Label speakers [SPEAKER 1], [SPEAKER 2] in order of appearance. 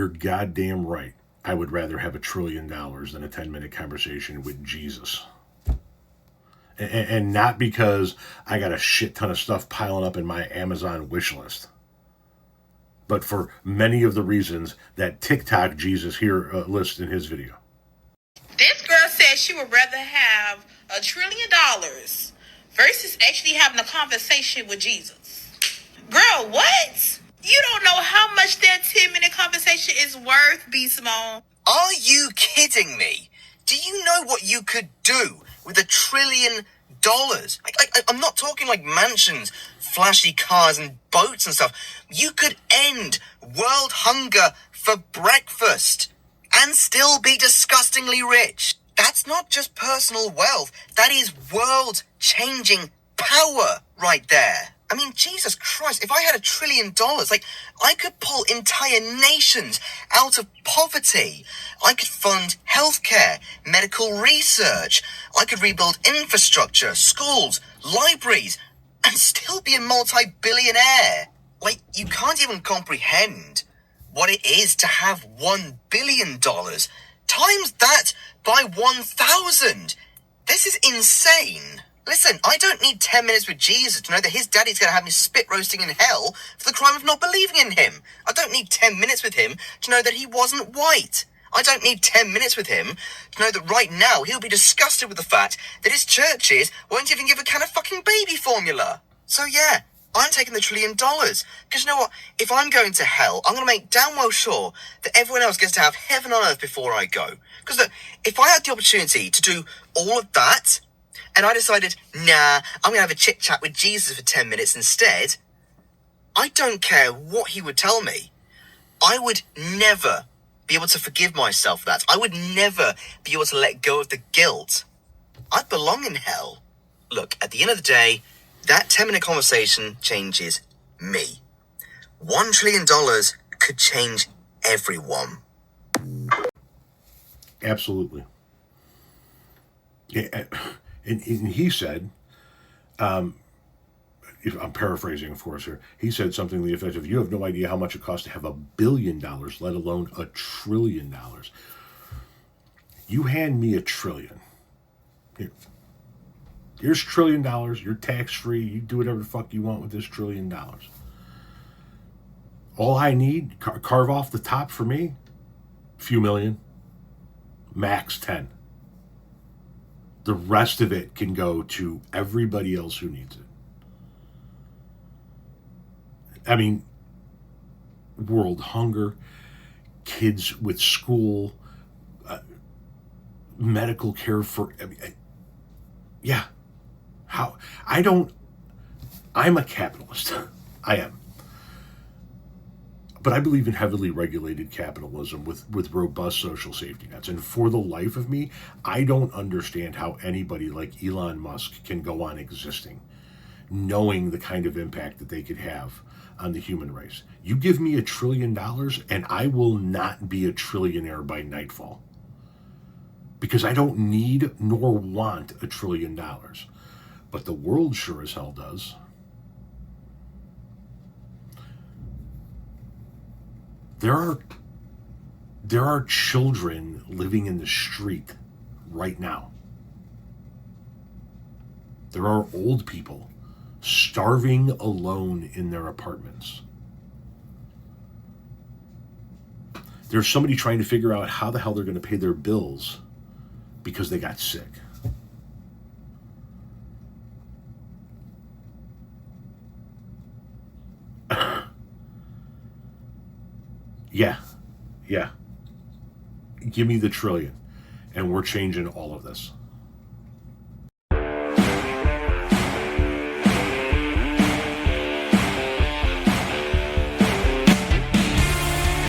[SPEAKER 1] You're goddamn right. I would rather have $1 trillion than a 10-minute conversation with Jesus. And not because I got a shit ton of stuff piling up in my Amazon wish list, but for many of the reasons that TikTok Jesus here lists in his video.
[SPEAKER 2] This girl said she would rather have $1 trillion versus actually having a conversation with Jesus. Girl, what? You don't know how much that 10-minute conversation is worth, B. Simone.
[SPEAKER 3] Are you kidding me? Do you know what you could do with $1 trillion? I'm not talking like mansions, flashy cars and boats and stuff. You could end world hunger for breakfast and still be disgustingly rich. That's not just personal wealth. That is world-changing power right there. I mean, Jesus Christ, if I had $1 trillion, I could pull entire nations out of poverty. I could fund healthcare, medical research. I could rebuild infrastructure, schools, libraries, and still be a multi-billionaire. You can't even comprehend what it is to have $1 billion. Times that by 1,000. This is insane. Listen, I don't need 10 minutes with Jesus to know that his daddy's going to have me spit roasting in hell for the crime of not believing in him. I don't need 10 minutes with him to know that he wasn't white. I don't need 10 minutes with him to know that right now he'll be disgusted with the fact that his churches won't even give a can of fucking baby formula. So yeah, I'm taking the $1 trillion. Because you know what? If I'm going to hell, I'm going to make damn well sure that everyone else gets to have heaven on earth before I go. Because look, if I had the opportunity to do all of that, and I decided, nah, I'm going to have a chit-chat with Jesus for 10 minutes instead, I don't care what he would tell me. I would never be able to forgive myself for that. I would never be able to let go of the guilt. I belong in hell. Look, at the end of the day, that 10-minute conversation changes me. $1 trillion could change everyone.
[SPEAKER 1] Absolutely. Yeah. And he said, I'm paraphrasing, of course, here. He said something to the effect of, you have no idea how much it costs to have $1 billion, let alone $1 trillion. You hand me $1 trillion. Here's $1 trillion. You're tax-free. You do whatever the fuck you want with this $1 trillion. All I need, carve off the top for me, a few million, max 10. The rest of it can go to everybody else who needs it. I mean, world hunger, kids with school, medical care for, yeah. I'm a capitalist. I am. But I believe in heavily regulated capitalism with robust social safety nets. And for the life of me, I don't understand how anybody like Elon Musk can go on existing, knowing the kind of impact that they could have on the human race. You give me $1 trillion and I will not be a trillionaire by nightfall. Because I don't need nor want $1 trillion. But the world sure as hell does. There are children living in the street right now. There are old people starving alone in their apartments. There's somebody trying to figure out how the hell they're going to pay their bills because they got sick. Yeah. Give me the $1 trillion, and we're changing all of this.